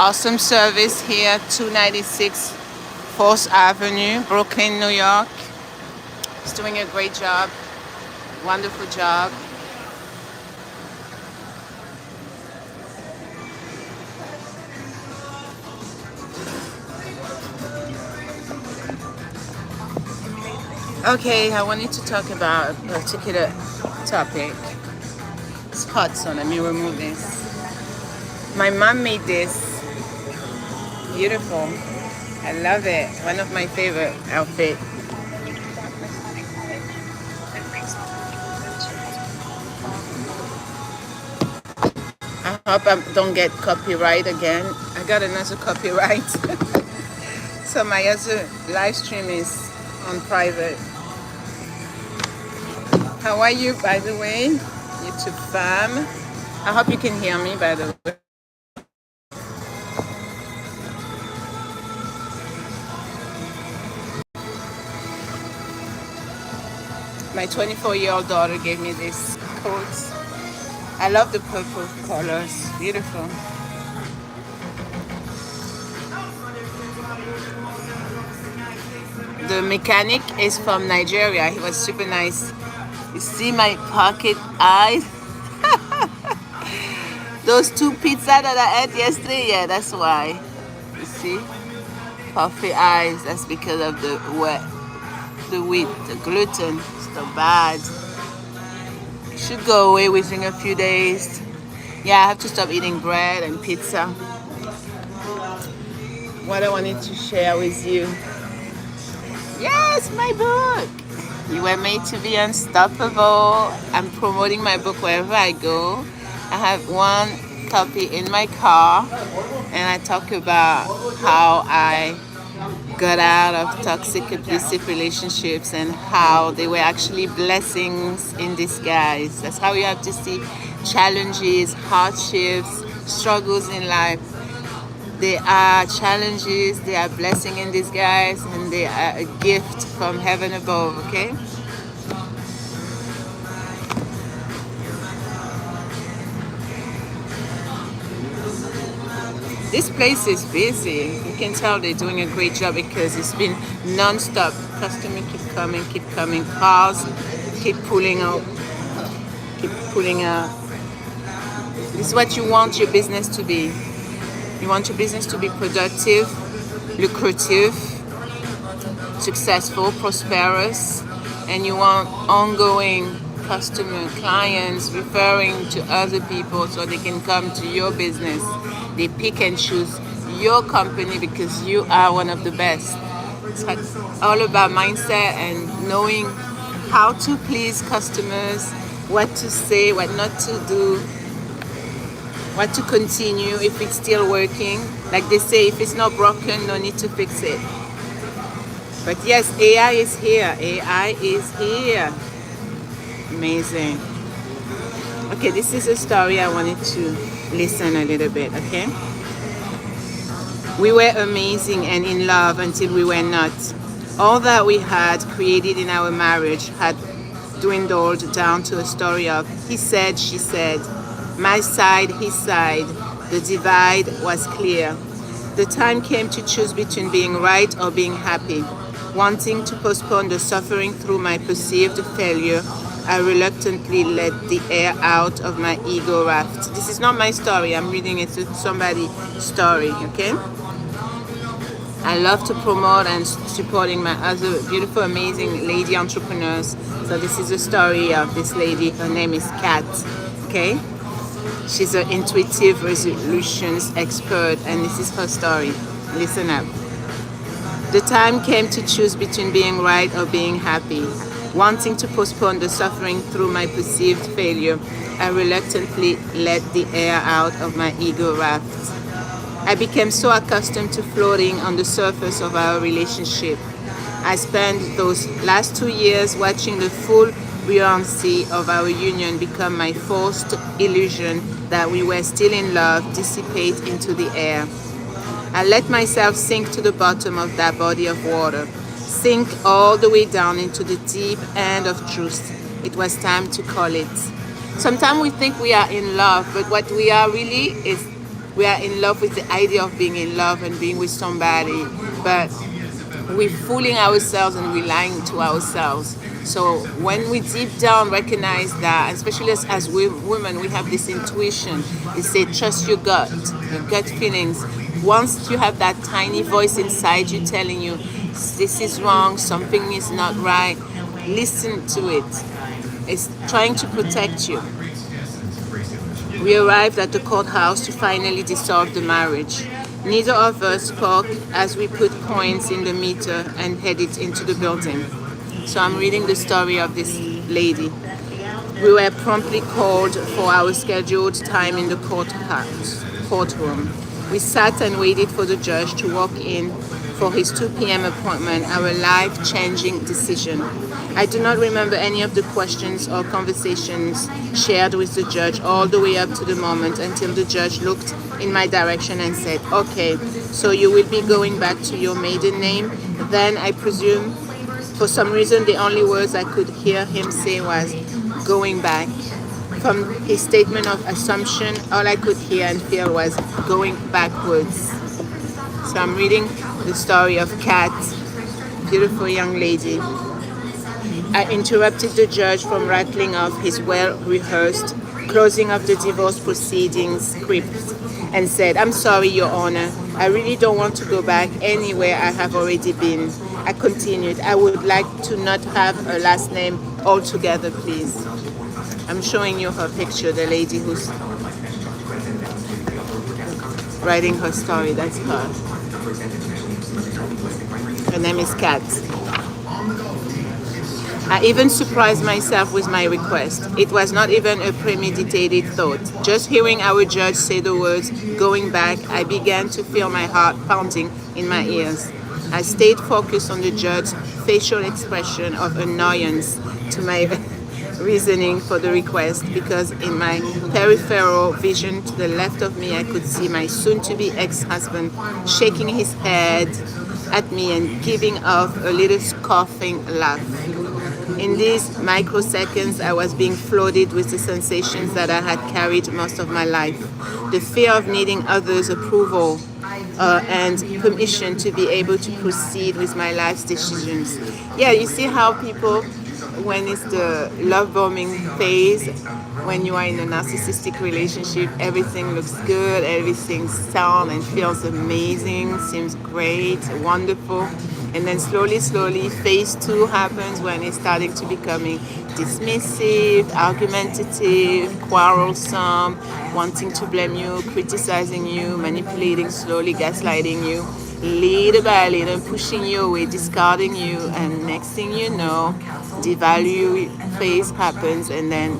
Awesome service here, 296 4th Avenue, Brooklyn, New York. He's doing a great job, wonderful job. Okay, I wanted to talk about a particular topic. It's hot, so let me remove this. My mom made this. Beautiful. I love it. One of my favorite outfits. I hope I don't get copyright again. I got another copyright. So my other live stream is on private. How are you, by the way? YouTube fam. I hope you can hear me, by the way. My 24-year-old daughter gave me this coat. I love the purple colors. Beautiful. The mechanic is from Nigeria. He was super nice. You see my pocket eyes? Those two pizzas that I ate yesterday, yeah, that's why. You see? Puffy eyes. That's because of the wheat, the gluten. It's so bad. Should go away within a few days. Yeah, I have to stop eating bread and pizza. What I wanted to share with you. Yes, my book. You were made to be unstoppable. I'm promoting my book wherever I go. I have one copy in my car, and I talk about how I got out of toxic abusive relationships and how they were actually blessings in disguise. That's how you have to see challenges, hardships, struggles in life. They are challenges, they are blessing in disguise, and they are a gift from heaven above, okay? This place is busy. You can tell they're doing a great job because it's been non-stop. Customers keep coming. Cars keep pulling out. This is what you want your business to be. You want your business to be productive, lucrative, successful, prosperous, and you want ongoing clients referring to other people so they can come to your business. They pick and choose your company because you are one of the best. It's all about mindset and knowing how to please customers, what to say, what not to do, what to continue if it's still working. Like they say, if it's not broken, no need to fix it. But yes, AI is here. AI is here. Amazing. Okay, this is a story I wanted to listen a little bit, okay? We were amazing and in love until we were not. All that we had created in our marriage had dwindled down to a story of he said, she said, my side, his side. The divide was clear. The time came to choose between being right or being happy. Wanting to postpone the suffering through my perceived failure, I reluctantly let the air out of my ego raft. This is not my story. I'm reading it to somebody's story, okay? I love to promote and supporting my other beautiful, amazing lady entrepreneurs. So this is a story of this lady. Her name is Kat, okay? She's an intuitive resolutions expert, and this is her story. Listen up. The time came to choose between being right or being happy. Wanting to postpone the suffering through my perceived failure, I reluctantly let the air out of my ego raft. I became so accustomed to floating on the surface of our relationship. I spent those last 2 years watching the full buoyancy of our union become my forced illusion that we were still in love dissipate into the air. I let myself sink to the bottom of that body of water, sink all the way down into the deep end of truth. It was time to call it. Sometimes we think we are in love, but what we are really is We are in love with the idea of being in love and being with somebody, but we're fooling ourselves and we're lying to ourselves. So when we deep down recognize that, especially as women, we have this intuition. They say trust your gut feelings. Once you have that tiny voice inside you telling you this is wrong, something is not right, listen to it. It's trying to protect you. We arrived at the courthouse to finally dissolve the marriage. Neither of us spoke as we put points in the meter and headed into the building. So I'm reading the story of this lady. We were promptly called for our scheduled time in the courtroom. We sat and waited for the judge to walk in for his 2 p.m. appointment, our life-changing decision. I do not remember any of the questions or conversations shared with the judge all the way up to the moment until the judge looked in my direction and said, okay, so you will be going back to your maiden name? Then I presume, for some reason, the only words I could hear him say was, going back. From his statement of assumption, all I could hear and feel was going backwards. So I'm reading the story of Kat, beautiful young lady. I interrupted the judge from rattling off his well-rehearsed closing of the divorce proceedings script and said, I'm sorry, Your Honor. I really don't want to go back anywhere I have already been. I continued, I would like to not have a last name altogether, please. I'm showing you her picture, the lady who's writing her story. That's her. Her name is Kat. I even surprised myself with my request. It was not even a premeditated thought. Just hearing our judge say the words, going back, I began to feel my heart pounding in my ears. I stayed focused on the judge's facial expression of annoyance to my reasoning for the request, because in my peripheral vision to the left of me, I could see my soon-to-be ex-husband shaking his head at me and giving off a little scoffing laugh. In these microseconds, I was being flooded with the sensations that I had carried most of my life. The fear of needing others' approval and permission to be able to proceed with my life's decisions. Yeah, you see how people, when it's the love bombing phase, when you are in a narcissistic relationship, everything looks good, everything sounds and feels amazing, seems great, wonderful. And then slowly, phase 2 happens when it's starting to becoming dismissive, argumentative, quarrelsome, wanting to blame you, criticizing you, manipulating, slowly gaslighting you, little by little, pushing you away, discarding you, and next thing you know, devalue phase happens, and then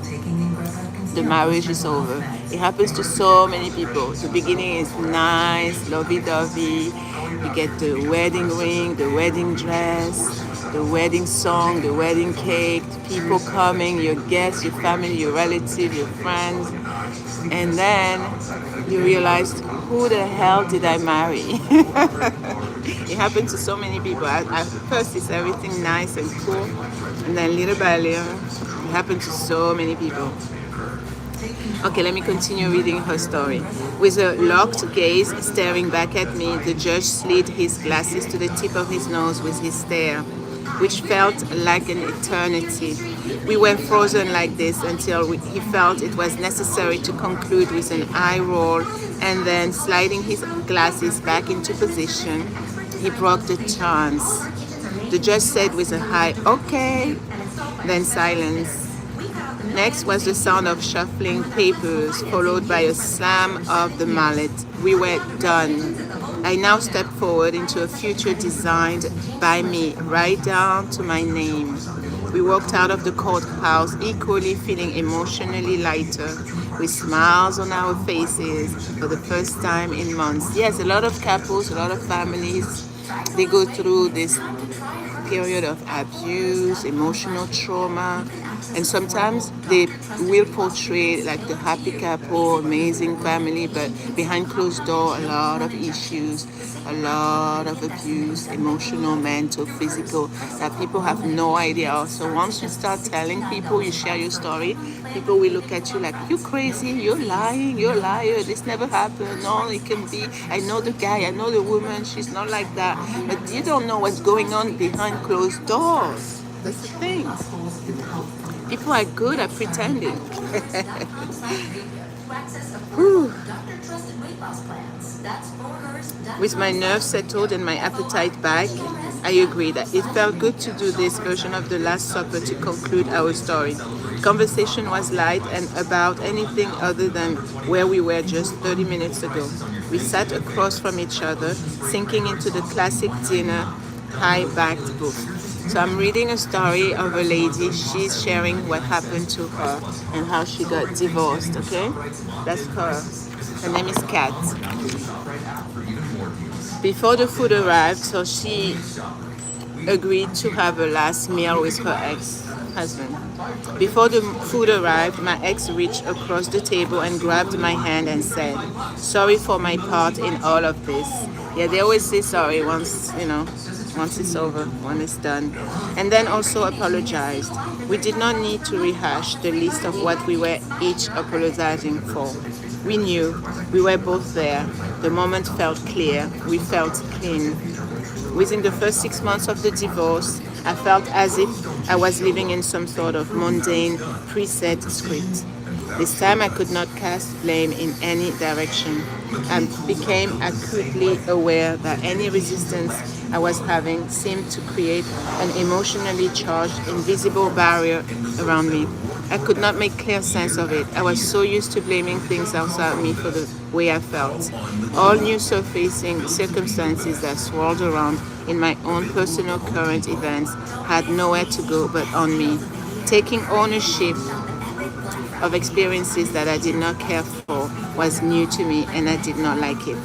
the marriage is over. It happens to so many people. The beginning is nice, lovey-dovey. You get the wedding ring, the wedding dress, the wedding song, the wedding cake, people coming, your guests, your family, your relatives, your friends. And then you realize, who the hell did I marry? It happened to so many people. At first, it's everything nice and cool. And then little by little, it happened to so many people. Okay, let me continue reading her story. With a locked gaze staring back at me, the judge slid his glasses to the tip of his nose with his stare, which felt like an eternity. We were frozen like this until he felt it was necessary to conclude with an eye roll, and then sliding his glasses back into position, he broke the trance. The judge said with a high, okay, then silence. Next was the sound of shuffling papers, followed by a slam of the mallet. We were done. I now stepped forward into a future designed by me, right down to my name. We walked out of the courthouse equally feeling emotionally lighter, with smiles on our faces for the first time in months. Yes, a lot of couples, a lot of families, they go through this period of abuse, emotional trauma, and sometimes they will portray like the happy couple, amazing family, but behind closed door, a lot of issues, a lot of abuse, emotional, mental, physical, that people have no idea of. So once you start telling people, you share your story, People will look at you like, you crazy, you're lying, you're a liar, this never happened. No, it can be. I know the guy, I know the woman, she's not like that. But you don't know what's going on behind closed doors. That's the thing. People are good at pretending. Whew. With my nerves settled and my appetite back, I agreed that it felt good to do this version of the Last Supper to conclude our story. Conversation was light and about anything other than where we were just 30 minutes ago. We sat across from each other, sinking into the classic dinner high-backed book. So I'm reading a story of a lady. She's sharing what happened to her and how she got divorced, okay? That's her. Her name is Kat. Before the food arrived, so she agreed to have a last meal with her ex-husband. Before the food arrived, my ex reached across the table and grabbed my hand and said, "Sorry for my part in all of this." Yeah, they always say sorry once, once it's over, when it's done. And then also apologized. We did not need to rehash the list of what we were each apologizing for. We knew, we were both there. The moment felt clear, we felt clean. Within the first 6 months of the divorce, I felt as if I was living in some sort of mundane, preset script. This time I could not cast blame in any direction. I became acutely aware that any resistance I was having seemed to create an emotionally charged, invisible barrier around me. I could not make clear sense of it. I was so used to blaming things outside me for the way I felt. All new surfacing circumstances that swirled around in my own personal current events had nowhere to go but on me. Taking ownership of experiences that I did not care for was new to me and I did not like it.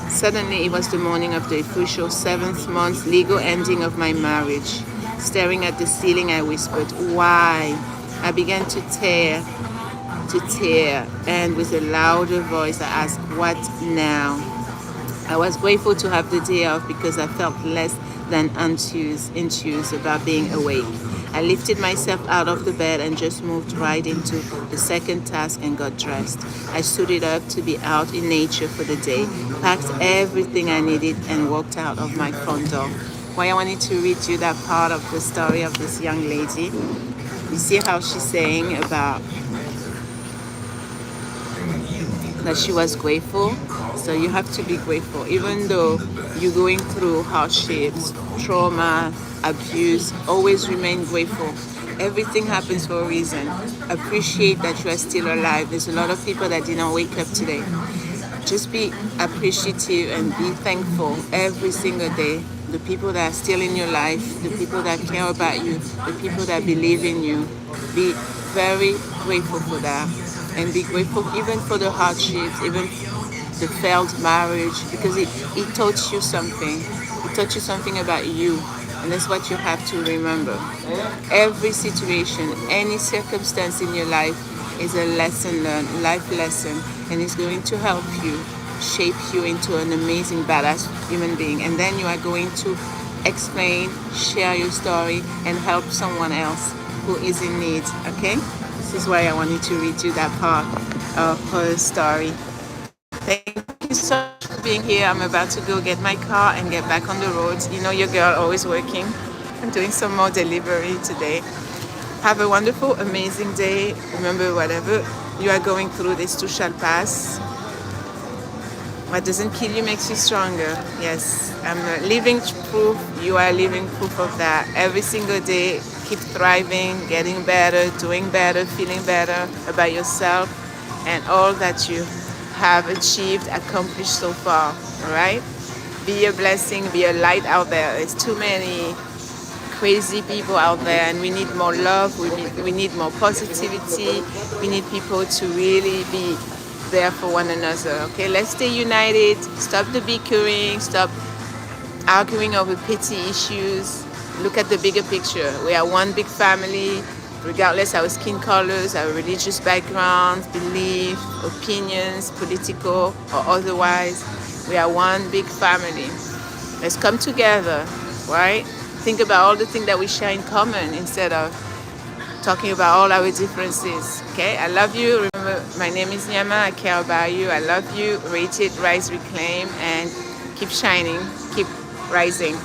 Suddenly, it was the morning of the official 7th month legal ending of my marriage. Staring at the ceiling, I whispered, "Why?" I began to tear, and with a louder voice, I asked, "What now?" I was grateful to have the day off because I felt less than enthused about being awake. I lifted myself out of the bed and just moved right into the second task and got dressed. I suited up to be out in nature for the day, packed everything I needed, and walked out of my front door. Why I wanted to read you that part of the story of this young lady. You see how she's saying about that she was grateful. So you have to be grateful. Even though you're going through hardships, trauma, abuse, always remain grateful. Everything happens for a reason. Appreciate that you are still alive. There's a lot of people that did not wake up today. Just be appreciative and be thankful every single day. The people that are still in your life, the people that care about you, the people that believe in you. Be very grateful for that. And be grateful even for the hardships, even the failed marriage, because it taught you something. It taught you something about you. And that's what you have to remember. Every situation, any circumstance in your life is a lesson learned, life lesson, and it's going to help you, shape you into an amazing, badass human being. And then you are going to explain, share your story, and help someone else who is in need, okay? This is why I wanted to read you that part of her story. Thank you so much for being here. I'm about to go get my car and get back on the road. You know your girl always working. I'm doing some more delivery today. Have a wonderful, amazing day. Remember, whatever you are going through, this too shall pass. What doesn't kill you makes you stronger. Yes, I'm living proof. You are living proof of that. Every single day, keep thriving, getting better, doing better, feeling better about yourself and all that you have achieved, accomplished so far. All right? Be a blessing, be a light out there. There's too many crazy people out there, and we need more love. We need more positivity. We need people to really be there for one another. Okay, let's stay united. Stop the bickering. Stop arguing over petty issues. Look at the bigger picture. We are one big family, regardless our skin colors, our religious backgrounds, beliefs, opinions, political or otherwise. We are one big family. Let's come together, right? Think about all the things that we share in common instead of talking about all our differences. Okay, I love you. Remember, my name is Gnama. I care about you. I love you. Rate it, rise, reclaim, and keep shining, keep rising.